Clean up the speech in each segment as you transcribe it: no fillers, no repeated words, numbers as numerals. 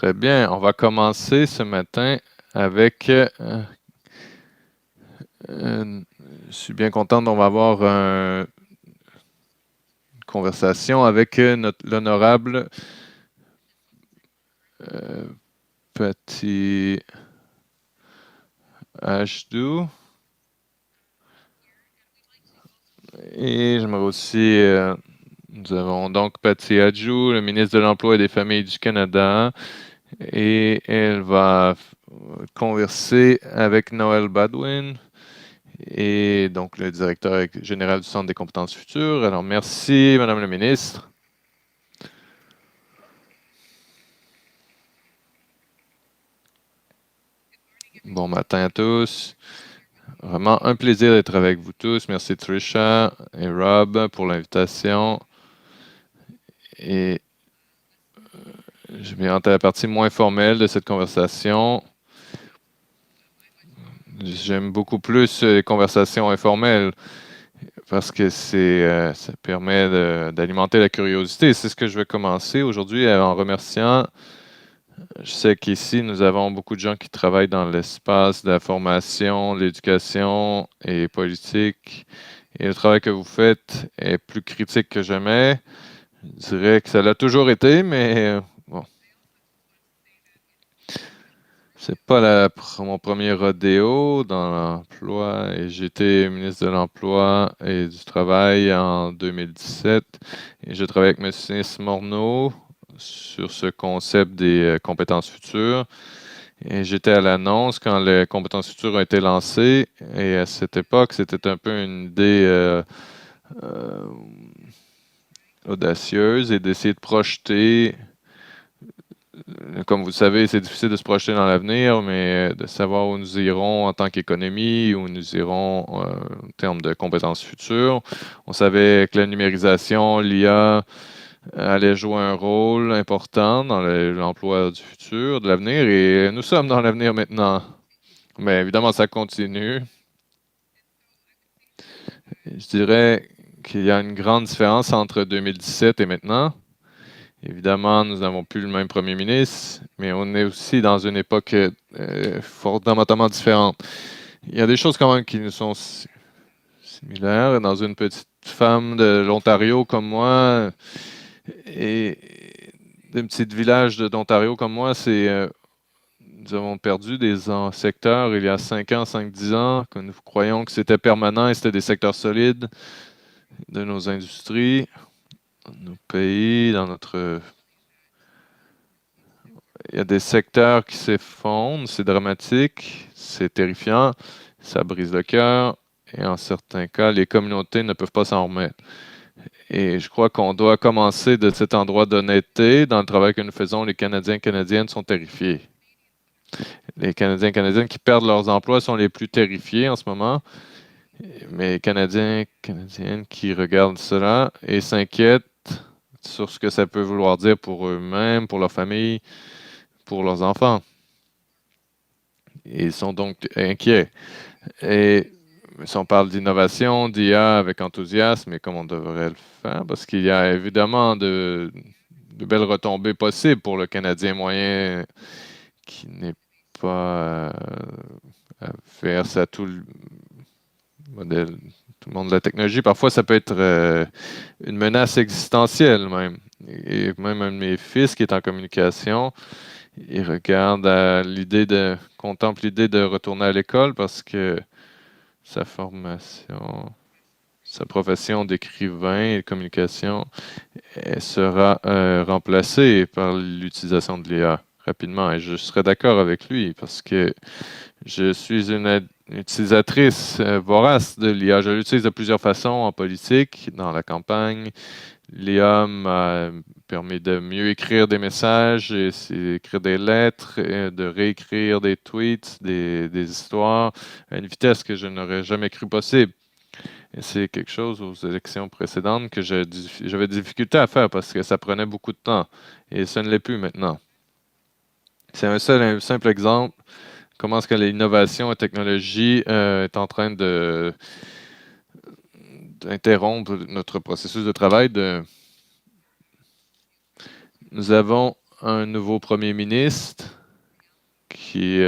Très bien. On va commencer ce matin avec. Je suis bien content. On va avoir une conversation avec l'honorable euh, Patty Ashdou. Et j'aimerais aussi. Nous avons donc Patty Adjou, le ministre de l'Emploi et des Familles du Canada. Et elle va converser avec Noël Badwin. Et donc le directeur général du Centre des compétences futures. Alors, merci, Madame la ministre. Bon matin à tous. Vraiment un plaisir d'être avec vous tous. Merci Trisha et Rob pour l'invitation. Et je vais entrer à la partie moins formelle de cette conversation. J'aime beaucoup plus les conversations informelles parce que ça permet d'alimenter la curiosité. C'est ce que je vais commencer aujourd'hui en remerciant. Je sais qu'ici, nous avons beaucoup de gens qui travaillent dans l'espace de la formation, de l'éducation et politique. Et le travail que vous faites est plus critique que jamais. Je dirais que ça l'a toujours été, mais bon, c'est pas mon premier rodéo dans l'emploi. Et j'ai été ministre de l'Emploi et du Travail en 2017. Et je travaille avec M. Morneau sur ce concept des compétences futures. Et j'étais à l'annonce quand les compétences futures ont été lancées. Et à cette époque, c'était un peu une idée euh, audacieuse et d'essayer de projeter. Comme vous le savez, c'est difficile de se projeter dans l'avenir, mais de savoir où nous irons en tant qu'économie, où nous irons en termes de compétences futures. On savait que la numérisation, l'IA, allait jouer un rôle important dans l'emploi du futur, de l'avenir, et nous sommes dans l'avenir maintenant. Mais évidemment, ça continue. Je dirais qu'il y a une grande différence entre 2017 et maintenant. Évidemment, nous n'avons plus le même premier ministre, mais on est aussi dans une époque fondamentalement différente. Il y a des choses quand même qui nous sont similaires. Dans une petite femme de l'Ontario comme moi et d'un petit village d'Ontario comme moi, nous avons perdu des secteurs il y a 5 ans, 5-10 ans, que nous croyons que c'était permanent et c'était des secteurs solides de nos industries, dans nos pays, dans notre. Il y a des secteurs qui s'effondrent, c'est dramatique, c'est terrifiant, ça brise le cœur, et en certains cas, les communautés ne peuvent pas s'en remettre. Et je crois qu'on doit commencer de cet endroit d'honnêteté. Dans le travail que nous faisons, les Canadiens et Canadiennes sont terrifiés. Les Canadiens et Canadiennes qui perdent leurs emplois sont les plus terrifiés en ce moment. Mais les Canadiens et Canadiennes qui regardent cela et s'inquiètent sur ce que ça peut vouloir dire pour eux-mêmes, pour leur famille, pour leurs enfants. Ils sont donc inquiets. Et si on parle d'innovation, d'IA avec enthousiasme, et comme on devrait le faire, parce qu'il y a évidemment de belles retombées possibles pour le Canadien moyen qui n'est pas averse à tout le modèle, tout le monde de la technologie. Parfois, ça peut être une menace existentielle même. Et même un de mes fils qui est en communication, il regarde contemple l'idée de retourner à l'école parce que sa formation, sa profession d'écrivain et de communication elle sera remplacée par l'utilisation de l'IA rapidement. Et je serais d'accord avec lui parce que je suis une utilisatrice vorace de l'IA. Je l'utilise de plusieurs façons en politique, dans la campagne. L'IA m'a permis de mieux écrire des messages, écrire des lettres, de réécrire des tweets, des histoires à une vitesse que je n'aurais jamais cru possible. Et c'est quelque chose aux élections précédentes que j'avais des difficultés à faire parce que ça prenait beaucoup de temps. Et ça ne l'est plus maintenant. C'est un simple exemple. Comment est-ce que l'innovation et la technologie est en train d'interrompre notre processus de travail. Nous avons un nouveau premier ministre qui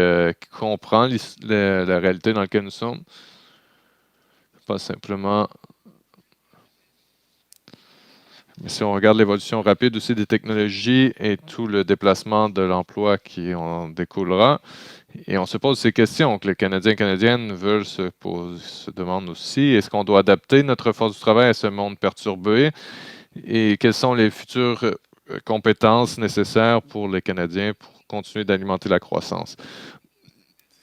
comprend la réalité dans laquelle nous sommes. Pas simplement. Mais si on regarde l'évolution rapide aussi des technologies et tout le déplacement de l'emploi qui en découlera, et on se pose ces questions que les Canadiens et Canadiennes veulent se demandent aussi. Est-ce qu'on doit adapter notre force du travail à ce monde perturbé? Et quelles sont les futures compétences nécessaires pour les Canadiens pour continuer d'alimenter la croissance?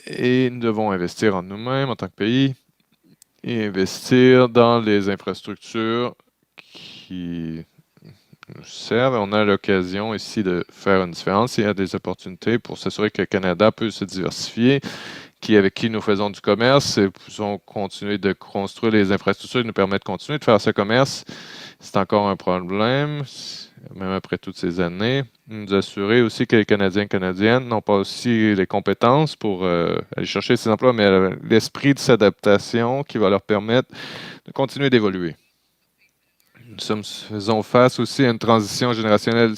Et nous devons investir en nous-mêmes en tant que pays et investir dans les infrastructures qui nous servent. On a l'occasion ici de faire une différence. Il y a des opportunités pour s'assurer que le Canada peut se diversifier, avec qui nous faisons du commerce et pouvons continuer de construire les infrastructures qui nous permettent de continuer de faire ce commerce. C'est encore un problème, même après toutes ces années. Nous assurer aussi que les Canadiens et Canadiennes n'ont pas aussi les compétences pour aller chercher ces emplois, mais l'esprit de s'adaptation qui va leur permettre de continuer d'évoluer. Nous faisons face aussi à une transition générationnelle.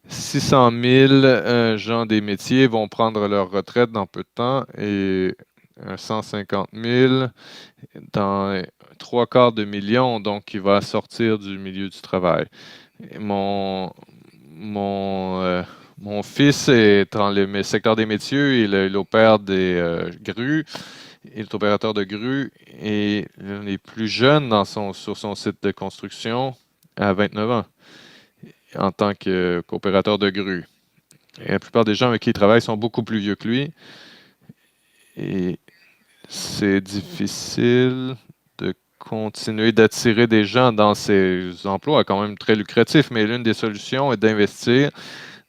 600 000 gens des métiers vont prendre leur retraite dans peu de temps et 150 000 dans 3/4 de million, donc qui va sortir du milieu du travail. Et mon fils est dans le secteur des métiers, il opère des grues. Il est opérateur de grue et l'un des plus jeunes sur son site de construction à 29 ans en tant qu'opérateur de grue. Et la plupart des gens avec qui il travaille sont beaucoup plus vieux que lui. Et c'est difficile de continuer d'attirer des gens dans ces emplois quand même très lucratifs, mais l'une des solutions est d'investir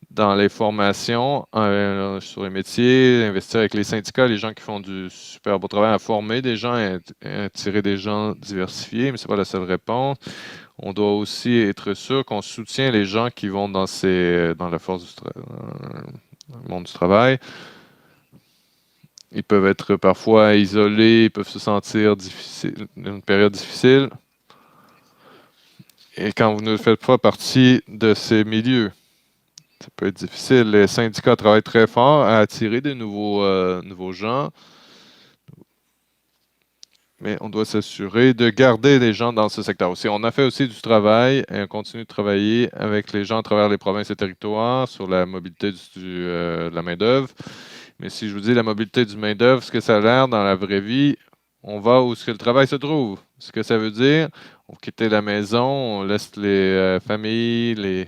dans les formations sur les métiers, investir avec les syndicats, les gens qui font du super beau travail à former des gens et attirer des gens diversifiés, mais ce n'est pas la seule réponse. On doit aussi être sûr qu'on soutient les gens qui vont dans la force dans le monde du travail. Ils peuvent être parfois isolés, ils peuvent se sentir une période difficile. Et quand vous ne faites pas partie de ces milieux, ça peut être difficile. Les syndicats travaillent très fort à attirer de nouveaux gens. Mais on doit s'assurer de garder les gens dans ce secteur aussi. On a fait aussi du travail et on continue de travailler avec les gens à travers les provinces et territoires sur la mobilité de la main-d'œuvre. Mais si je vous dis la mobilité du main-d'œuvre, ce que ça a l'air dans la vraie vie, on va où le travail se trouve. Ce que ça veut dire, on quitte la maison, on laisse les familles, les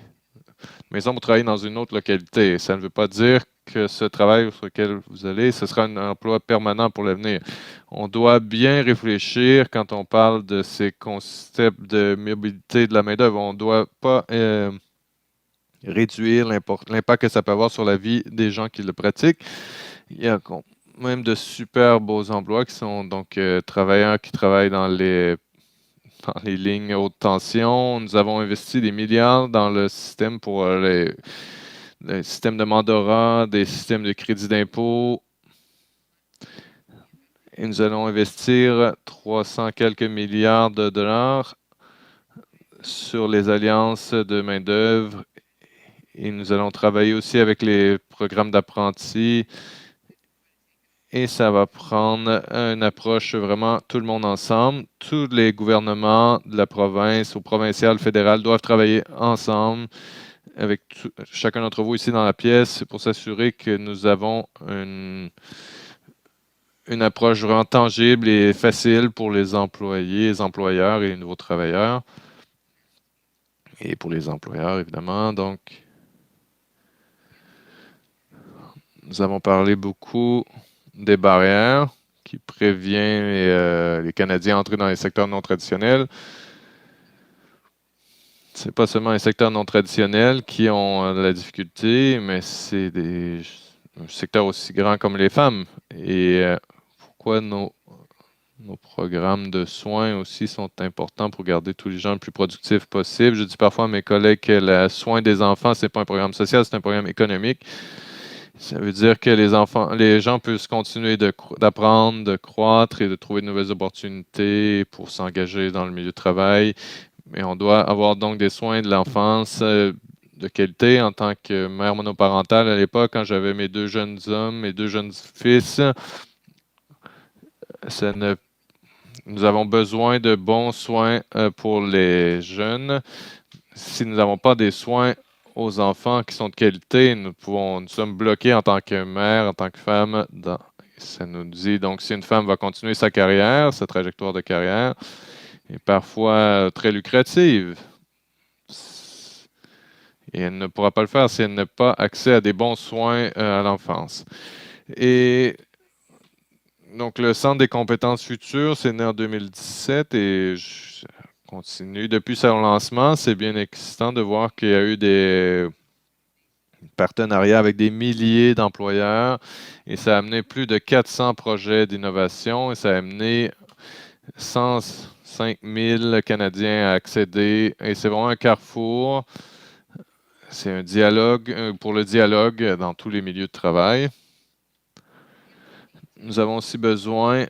maisons pour travailler dans une autre localité. Ça ne veut pas dire que ce travail sur lequel vous allez, ce sera un emploi permanent pour l'avenir. On doit bien réfléchir quand on parle de ces concepts de mobilité de la main-d'œuvre. On ne doit pas réduire l'impact que ça peut avoir sur la vie des gens qui le pratiquent. Il y a même de super beaux emplois qui sont donc travailleurs qui travaillent dans les lignes haute tension. Nous avons investi des milliards dans le système pour les systèmes de mentorat, des systèmes de crédit d'impôt. Et nous allons investir 300 quelques milliards de dollars sur les alliances de main-d'œuvre. Et nous allons travailler aussi avec les programmes d'apprentis. Et ça va prendre une approche vraiment tout le monde ensemble. Tous les gouvernements de la province, au provincial, fédéral, doivent travailler ensemble avec chacun d'entre vous ici dans la pièce pour s'assurer que nous avons une approche vraiment tangible et facile pour les employés, les employeurs et les nouveaux travailleurs. Et pour les employeurs, évidemment. Donc, nous avons parlé beaucoup des barrières qui préviennent les Canadiens à entrer dans les secteurs non traditionnels. Ce n'est pas seulement les secteurs non traditionnels qui ont de la difficulté, mais c'est un secteur aussi grand comme les femmes. Et pourquoi nos programmes de soins aussi sont importants pour garder tous les gens le plus productifs possible. Je dis parfois à mes collègues que le soin des enfants, ce n'est pas un programme social, c'est un programme économique. Ça veut dire que les gens peuvent continuer d'apprendre, de croître et de trouver de nouvelles opportunités pour s'engager dans le milieu du travail. Mais on doit avoir donc des soins de l'enfance de qualité. En tant que mère monoparentale à l'époque, quand j'avais mes deux jeunes hommes, mes deux jeunes fils, ça ne nous avons besoin de bons soins pour les jeunes. Si nous n'avons pas des soins aux enfants qui sont de qualité, nous sommes bloqués en tant que mère, en tant que femme. Ça nous dit donc si une femme va continuer sa carrière, sa trajectoire de carrière est parfois très lucrative. Et elle ne pourra pas le faire si elle n'a pas accès à des bons soins à l'enfance. Et donc, le Centre des compétences futures, c'est né en 2017 et je continue. Depuis son lancement, c'est bien excitant de voir qu'il y a eu des partenariats avec des milliers d'employeurs et ça a amené plus de 400 projets d'innovation et ça a amené 105 000 Canadiens à accéder. Et c'est vraiment un carrefour. C'est un dialogue pour le dialogue dans tous les milieux de travail. Nous avons aussi besoin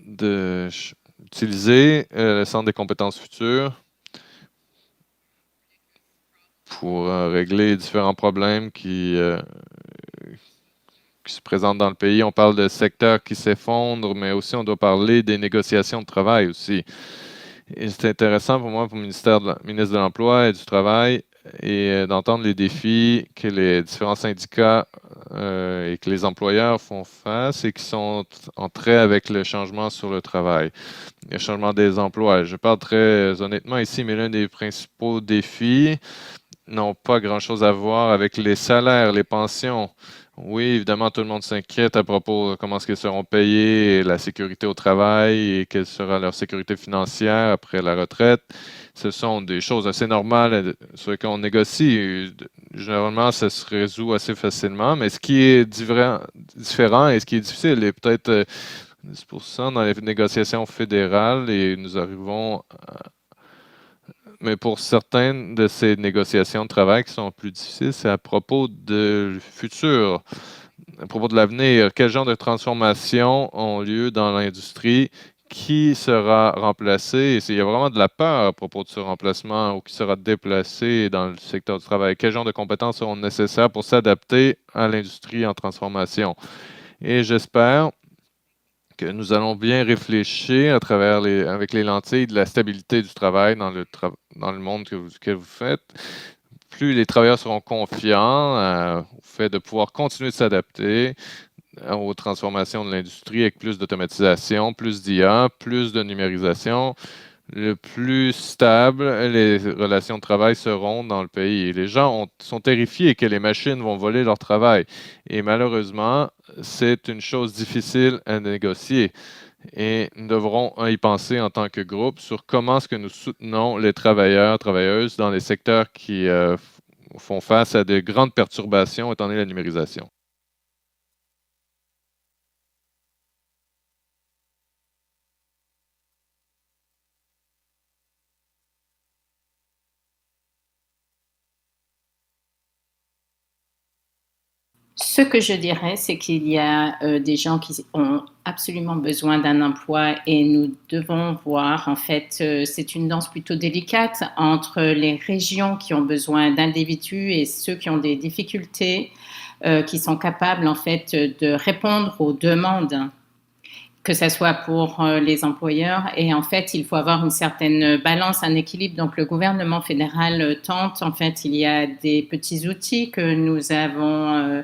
d'utiliser le Centre des compétences futures pour régler différents problèmes qui se présentent dans le pays. On parle de secteurs qui s'effondrent, mais aussi on doit parler des négociations de travail aussi. Et c'est intéressant pour moi, pour le ministre de l'Emploi et du Travail, et d'entendre les défis que les différents syndicats et que les employeurs font face et qui sont en trait avec le changement sur le travail, le changement des emplois. Je parle très honnêtement ici, mais l'un des principaux défis n'ont pas grand-chose à voir avec les salaires, les pensions. Oui, évidemment, tout le monde s'inquiète à propos de comment est-ce qu'ils seront payés, et la sécurité au travail et quelle sera leur sécurité financière après la retraite. Ce sont des choses assez normales sur lesquelles on négocie. Généralement, ça se résout assez facilement, mais ce qui est différent et ce qui est difficile est peut-être 10% dans les négociations fédérales et nous arrivons mais pour certaines de ces négociations de travail qui sont plus difficiles, c'est à propos du futur, à propos de l'avenir. Quel genre de transformations ont lieu dans l'industrie? Qui sera remplacé? Et il y a vraiment de la peur à propos de ce remplacement ou qui sera déplacé dans le secteur du travail. Quel genre de compétences seront nécessaires pour s'adapter à l'industrie en transformation? Et j'espère que nous allons bien réfléchir avec les lentilles de la stabilité du travail dans le monde que vous faites. Plus les travailleurs seront confiants au fait de pouvoir continuer de s'adapter aux transformations de l'industrie avec plus d'automatisation, plus d'IA, plus de numérisation, le plus stable les relations de travail seront dans le pays. Et les gens sont terrifiés que les machines vont voler leur travail. Et malheureusement, c'est une chose difficile à négocier. Et nous devrons y penser en tant que groupe sur comment est-ce que nous soutenons les travailleurs, travailleuses dans les secteurs qui font face à de grandes perturbations étant donné la numérisation. Ce que je dirais, c'est qu'il y a des gens qui ont absolument besoin d'un emploi et nous devons voir, en fait, c'est une danse plutôt délicate entre les régions qui ont besoin d'individus et ceux qui ont des difficultés, qui sont capables, en fait, de répondre aux demandes, que ce soit pour les employeurs. Et en fait, il faut avoir une certaine balance, un équilibre. Donc, le gouvernement fédéral tente. En fait, il y a des petits outils que nous avons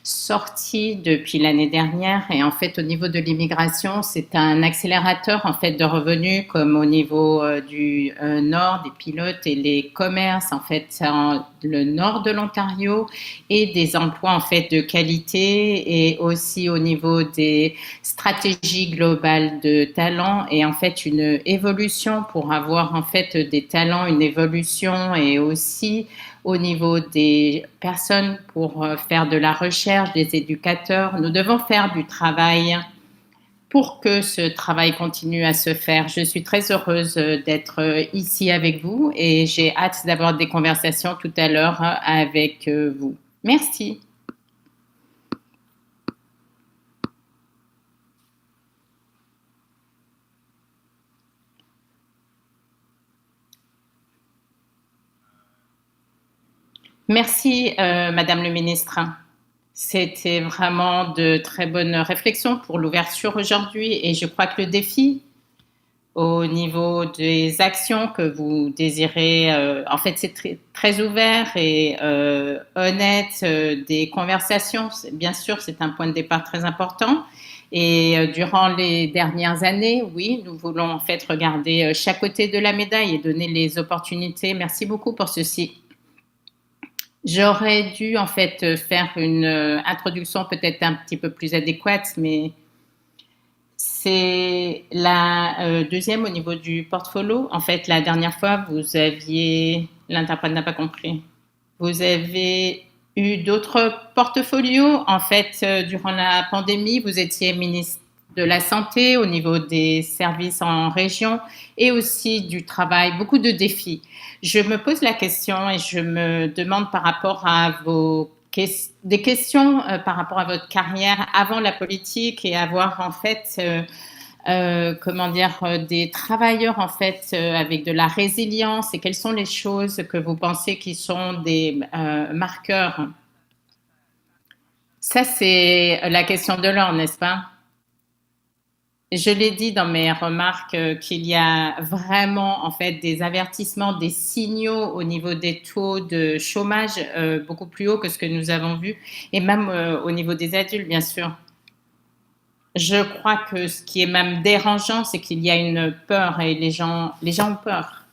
sortis depuis l'année dernière. Et en fait, au niveau de l'immigration, c'est un accélérateur en fait de revenus, comme au niveau du nord, des pilotes et les commerces, en fait, dans le nord de l'Ontario, et des emplois en fait de qualité, et aussi au niveau des stratégie globale de talent et en fait une évolution pour avoir en fait des talents, une évolution, et aussi au niveau des personnes pour faire de la recherche, des éducateurs. Nous devons faire du travail pour que ce travail continue à se faire. Je suis très heureuse d'être ici avec vous et j'ai hâte d'avoir des conversations tout à l'heure avec vous. Merci. Merci, Madame le ministre. C'était vraiment de très bonnes réflexions pour l'ouverture aujourd'hui et je crois que le défi au niveau des actions que vous désirez, en fait, c'est très ouvert et honnête, des conversations. Bien sûr, c'est un point de départ très important. Et durant les dernières années, oui, nous voulons en fait regarder chaque côté de la médaille et donner les opportunités. Merci beaucoup pour ceci. J'aurais dû en fait faire une introduction peut-être un petit peu plus adéquate, mais c'est la deuxième au niveau du portfolio. En fait, la dernière fois, vous aviez, l'interprète n'a pas compris, vous avez eu d'autres portfolios. En fait, durant la pandémie, vous étiez ministre de la Santé au niveau des services en région et aussi du travail, beaucoup de défis. Je me pose la question et je me demande par rapport à des questions par rapport à votre carrière avant la politique et avoir en fait comment dire, des travailleurs en fait avec de la résilience et quelles sont les choses que vous pensez qui sont des marqueurs. Ça, c'est la question de l'or, n'est-ce pas? Je l'ai dit dans mes remarques qu'il y a vraiment en fait des avertissements, des signaux au niveau des taux de chômage beaucoup plus hauts que ce que nous avons vu et même au niveau des adultes, bien sûr. Je crois que ce qui est même dérangeant, c'est qu'il y a une peur et les gens ont peur.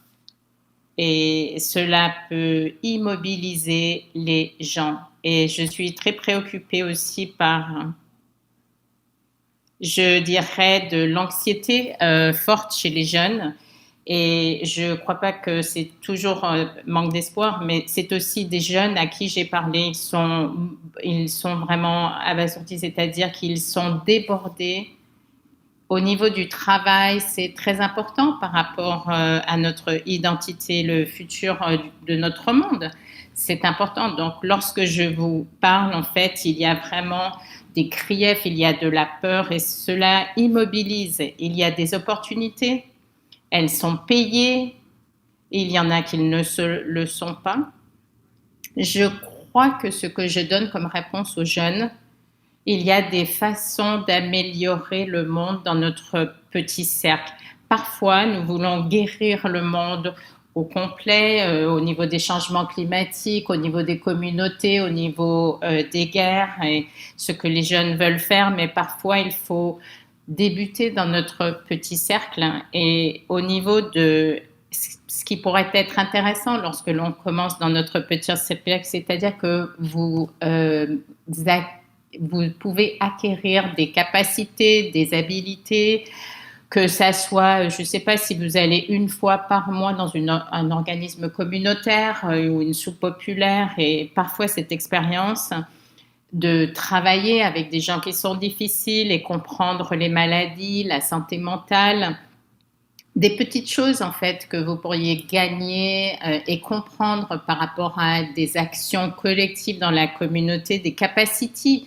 Et cela peut immobiliser les gens. Et je suis très préoccupée aussi par, je dirais, de l'anxiété forte chez les jeunes. Et je ne crois pas que c'est toujours manque d'espoir, mais c'est aussi des jeunes à qui j'ai parlé, ils sont vraiment abasourdis, c'est-à-dire qu'ils sont débordés. Au niveau du travail, c'est très important par rapport à notre identité, le futur de notre monde. C'est important. Donc, lorsque je vous parle, en fait, il y a vraiment des griefs, il y a de la peur et cela immobilise. Il y a des opportunités, elles sont payées, il y en a qui ne le sont pas. Je crois que ce que je donne comme réponse aux jeunes, il y a des façons d'améliorer le monde dans notre petit cercle. Parfois, nous voulons guérir le monde au complet, au niveau des changements climatiques, au niveau des communautés, au niveau des guerres et ce que les jeunes veulent faire, mais parfois il faut débuter dans notre petit cercle et au niveau de ce qui pourrait être intéressant lorsque l'on commence dans notre petit cercle, c'est-à-dire que vous pouvez acquérir des capacités, des habilités, que ça soit, je ne sais pas si vous allez une fois par mois dans un organisme communautaire ou une soupe populaire et parfois cette expérience de travailler avec des gens qui sont difficiles et comprendre les maladies, la santé mentale, des petites choses en fait que vous pourriez gagner et comprendre par rapport à des actions collectives dans la communauté, des capacités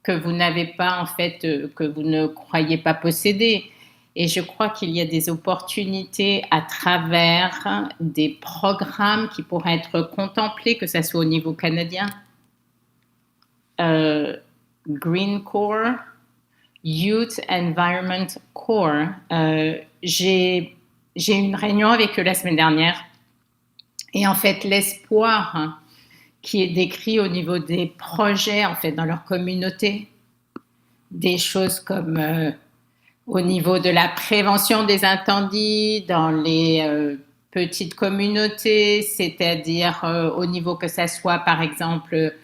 que vous n'avez pas en fait, que vous ne croyez pas posséder. Et je crois qu'il y a des opportunités à travers des programmes qui pourraient être contemplés, que ce soit au niveau canadien, euh, Green Core, Youth Environment Core. J'ai eu une réunion avec eux la semaine dernière et en fait l'espoir qui est décrit au niveau des projets en fait dans leur communauté, des choses comme au niveau de la prévention des incendies dans les petites communautés, c'est-à-dire au niveau que ça soit par exemple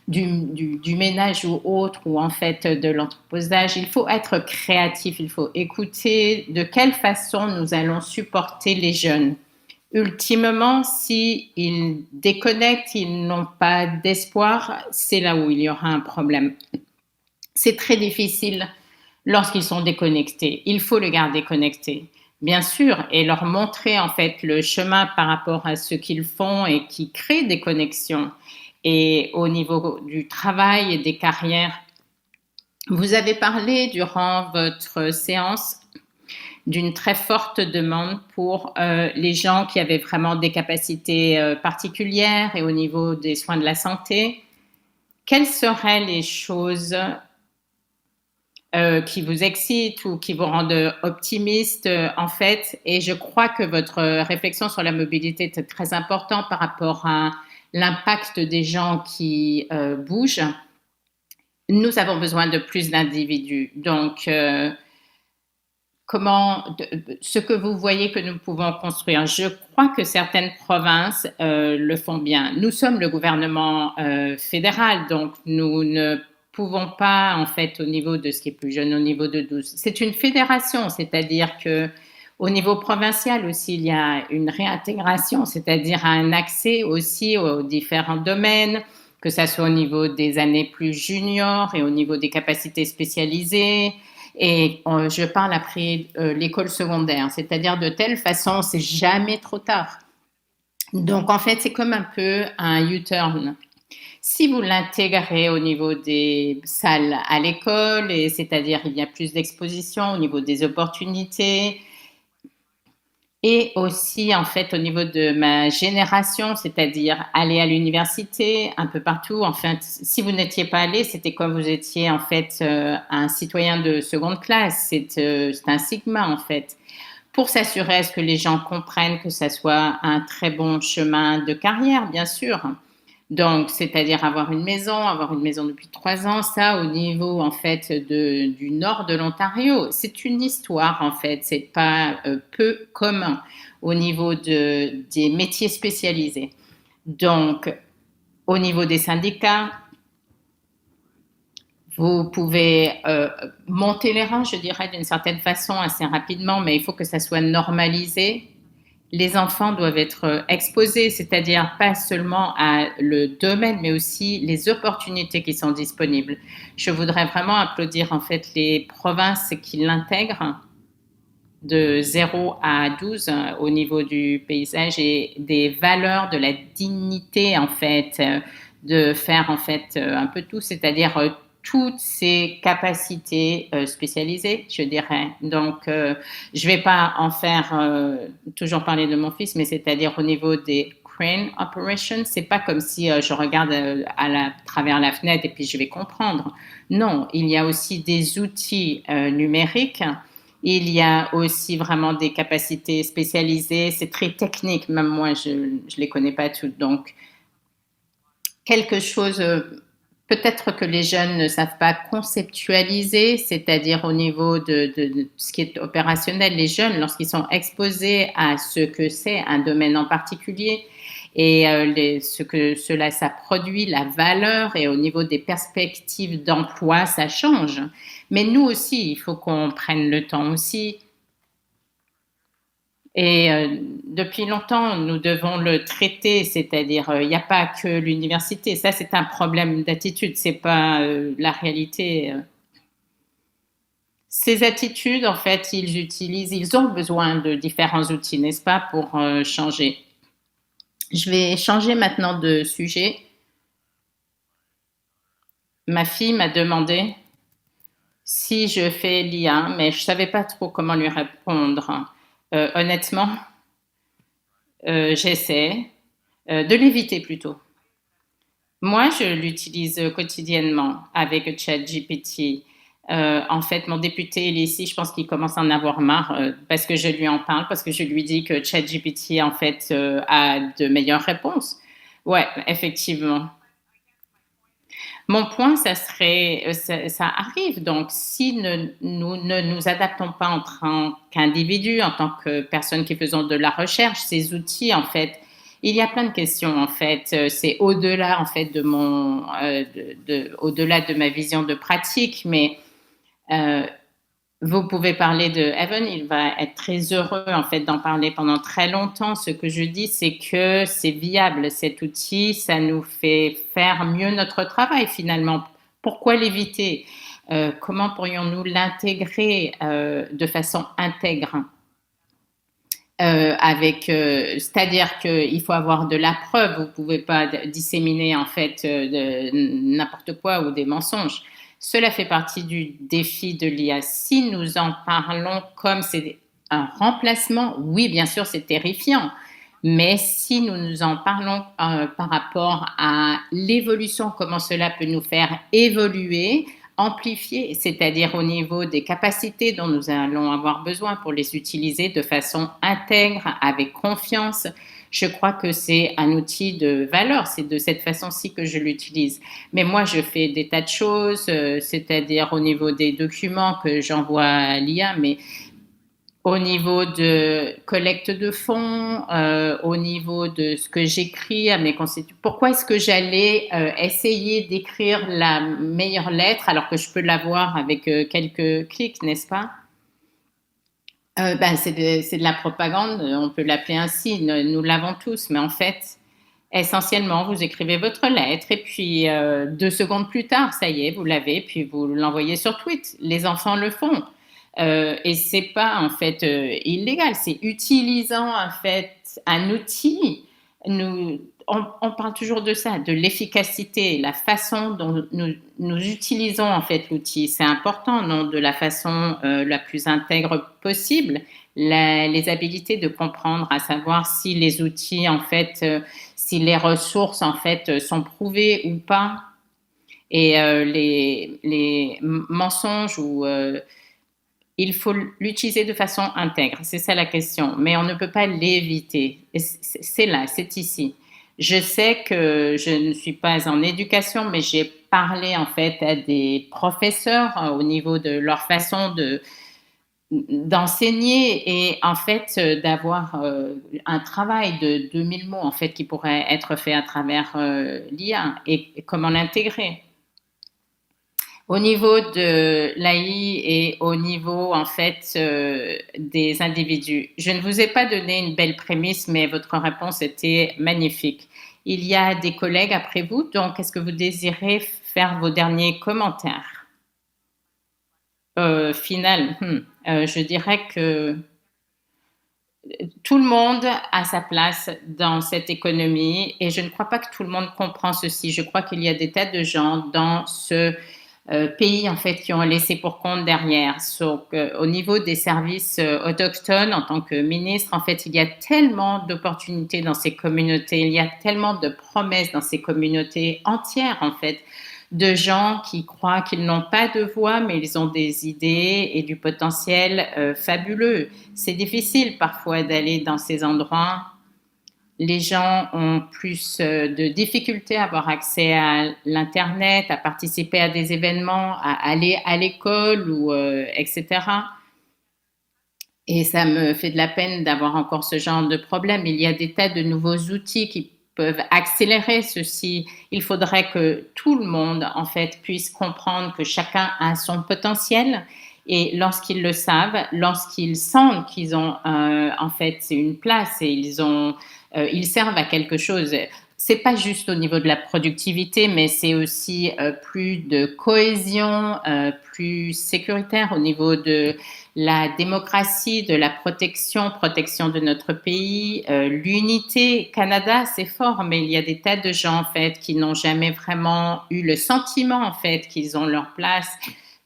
du ménage ou autre, ou en fait de l'entreposage. Il faut être créatif, il faut écouter de quelle façon nous allons supporter les jeunes. Ultimement, s'ils déconnectent, ils n'ont pas d'espoir, c'est là où il y aura un problème. C'est très difficile lorsqu'ils sont déconnectés. Il faut le garder connecté, bien sûr, et leur montrer en fait le chemin par rapport à ce qu'ils font et qui crée des connexions. Et au niveau du travail et des carrières, vous avez parlé durant votre séance d'une très forte demande pour les gens qui avaient vraiment des capacités particulières et au niveau des soins de la santé. Quelles seraient les choses qui vous excitent ou qui vous rendent optimiste en fait? Et je crois que votre réflexion sur la mobilité était très importante par rapport à l'impact des gens qui bougent. Nous avons besoin de plus d'individus. Donc, ce que vous voyez que nous pouvons construire. Je crois que certaines provinces le font bien. Nous sommes le gouvernement fédéral, donc nous ne pouvons pas, en fait, au niveau de ce qui est plus jeune, au niveau de 12. C'est une fédération, c'est-à-dire que au niveau provincial aussi, il y a une réintégration, c'est-à-dire un accès aussi aux différents domaines, que ça soit au niveau des années plus juniors et au niveau des capacités spécialisées. Et je parle après l'école secondaire, c'est-à-dire de telle façon, c'est jamais trop tard. Donc en fait, c'est comme un peu un U-turn. Si vous l'intégrez au niveau des salles à l'école, et c'est-à-dire il y a plus d'exposition au niveau des opportunités, et aussi en fait au niveau de ma génération, c'est-à-dire aller à l'université un peu partout. En fait, si vous n'étiez pas allé, c'était comme vous étiez en fait un citoyen de seconde classe. C'est un sigma en fait. Pour s'assurer à ce que les gens comprennent que ça soit un très bon chemin de carrière, bien sûr. Donc, c'est-à-dire avoir une maison depuis 3 ans, ça au niveau en fait du nord de l'Ontario, c'est une histoire en fait, c'est pas peu commun au niveau des métiers spécialisés. Donc, au niveau des syndicats, vous pouvez monter les rangs, je dirais, d'une certaine façon assez rapidement, mais il faut que ça soit normalisé. Les enfants doivent être exposés, c'est-à-dire pas seulement à le domaine, mais aussi les opportunités qui sont disponibles. Je voudrais vraiment applaudir en fait les provinces qui l'intègrent de 0 à 12 au niveau du paysage et des valeurs de la dignité en fait, de faire en fait un peu tout, c'est-à-dire toutes ces capacités spécialisées, je dirais. Donc, je ne vais pas en faire toujours parler de mon fils, mais c'est-à-dire au niveau des crane operations, c'est pas comme si je regarde travers la fenêtre et puis je vais comprendre. Non, il y a aussi des outils numériques. Il y a aussi vraiment des capacités spécialisées. C'est très technique, même moi, je ne les connais pas toutes. Donc, quelque chose, peut-être que les jeunes ne savent pas conceptualiser, c'est-à-dire au niveau de ce qui est opérationnel. Les jeunes, lorsqu'ils sont exposés à ce que c'est un domaine en particulier et ce que ça produit, la valeur et au niveau des perspectives d'emploi, ça change. Mais nous aussi, il faut qu'on prenne le temps aussi. Et depuis longtemps, nous devons le traiter, c'est-à-dire il n'y a pas que l'université. Ça, c'est un problème d'attitude, c'est pas la réalité. Ces attitudes, en fait, ils ont besoin de différents outils, n'est-ce pas, pour changer. Je vais changer maintenant de sujet. Ma fille m'a demandé si je fais l'IA, mais je ne savais pas trop comment lui répondre. Honnêtement, j'essaie de l'éviter plutôt. Moi, je l'utilise quotidiennement avec ChatGPT. En fait, mon député, il est ici, je pense qu'il commence à en avoir marre parce que je lui en parle, parce que je lui dis que ChatGPT, en fait, a de meilleures réponses. Ouais, effectivement. Mon point, ça serait, ça arrive. Donc, si nous ne nous adaptons pas en tant qu'individu, en tant que personne qui faisons de la recherche, ces outils, en fait, il y a plein de questions, en fait. C'est au-delà, en fait, au-delà de ma vision de pratique, mais vous pouvez parler de Evan, il va être très heureux en fait d'en parler pendant très longtemps. Ce que je dis, c'est que c'est viable cet outil, ça nous fait faire mieux notre travail finalement. Pourquoi l'éviter? Comment pourrions-nous l'intégrer de façon intègre? C'est-à-dire qu'il faut avoir de la preuve, vous ne pouvez pas disséminer en fait n'importe quoi ou des mensonges. Cela fait partie du défi de l'IA. Si nous en parlons comme c'est un remplacement, oui, bien sûr, c'est terrifiant. Mais si nous nous en parlons par rapport à l'évolution, comment cela peut nous faire évoluer, amplifier, c'est-à-dire au niveau des capacités dont nous allons avoir besoin pour les utiliser de façon intègre, avec confiance, je crois que c'est un outil de valeur. C'est de cette façon-ci que je l'utilise. Mais moi, je fais des tas de choses, c'est-à-dire au niveau des documents que j'envoie à l'IA, mais au niveau de collecte de fonds, au niveau de ce que j'écris à mes constituants. Pourquoi est-ce que j'allais essayer d'écrire la meilleure lettre alors que je peux l'avoir avec quelques clics, n'est-ce pas? Ben, c'est de la propagande, on peut l'appeler ainsi, nous l'avons tous, mais en fait, essentiellement, vous écrivez votre lettre et puis 2 secondes plus tard, ça y est, vous l'avez, puis vous l'envoyez sur Tweet. Les enfants le font. Et c'est pas en fait illégal, c'est utilisant en fait un outil. On parle toujours de ça, de l'efficacité, la façon dont nous utilisons en fait l'outil. C'est important, non, de la façon la plus intègre possible. Les habilités de comprendre, à savoir si les outils en fait, si les ressources en fait sont prouvées ou pas, et les mensonges ou il faut l'utiliser de façon intègre, c'est ça la question, mais on ne peut pas l'éviter. C'est là, c'est ici. Je sais que je ne suis pas en éducation, mais j'ai parlé en fait à des professeurs au niveau de leur façon d'enseigner et en fait d'avoir un travail de 2000 mots en fait qui pourrait être fait à travers l'IA et comment l'intégrer. Au niveau de l'AI et au niveau, en fait, des individus. Je ne vous ai pas donné une belle prémisse, mais votre réponse était magnifique. Il y a des collègues après vous, donc est-ce que vous désirez faire vos derniers commentaires? Final, je dirais que tout le monde a sa place dans cette économie et je ne crois pas que tout le monde comprend ceci. Je crois qu'il y a des tas de gens dans ce pays en fait qui ont laissé pour compte derrière. Donc, au niveau des services autochtones, en tant que ministre, en fait, il y a tellement d'opportunités dans ces communautés, il y a tellement de promesses dans ces communautés entières en fait, de gens qui croient qu'ils n'ont pas de voix, mais ils ont des idées et du potentiel fabuleux. C'est difficile parfois d'aller dans ces endroits. Les gens ont plus de difficultés à avoir accès à l'internet, à participer à des événements, à aller à l'école ou etc. Et ça me fait de la peine d'avoir encore ce genre de problème. Il y a des tas de nouveaux outils qui peuvent accélérer ceci. Il faudrait que tout le monde, en fait, puisse comprendre que chacun a son potentiel. Et lorsqu'ils le savent, lorsqu'ils sentent qu'ils ont, en fait, c'est une place et ils servent à quelque chose. C'est pas juste au niveau de la productivité, mais c'est aussi plus de cohésion, plus sécuritaire au niveau de la démocratie, de la protection de notre pays, l'unité. Canada, c'est fort, mais il y a des tas de gens en fait qui n'ont jamais vraiment eu le sentiment en fait qu'ils ont leur place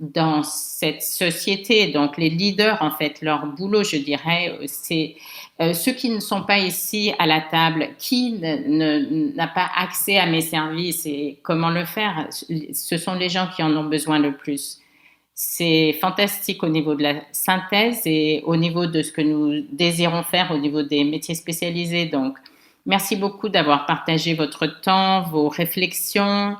dans cette société. Donc les leaders, en fait, leur boulot, je dirais, c'est ceux qui ne sont pas ici à la table, qui n'a pas accès à mes services et comment le faire, ce sont les gens qui en ont besoin le plus. C'est fantastique au niveau de la synthèse et au niveau de ce que nous désirons faire au niveau des métiers spécialisés. Donc, merci beaucoup d'avoir partagé votre temps, vos réflexions.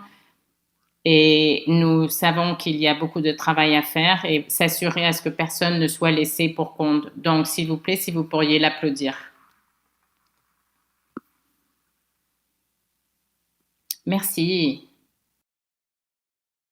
Et nous savons qu'il y a beaucoup de travail à faire et s'assurer à ce que personne ne soit laissé pour compte. Donc, s'il vous plaît, si vous pourriez l'applaudir. Merci.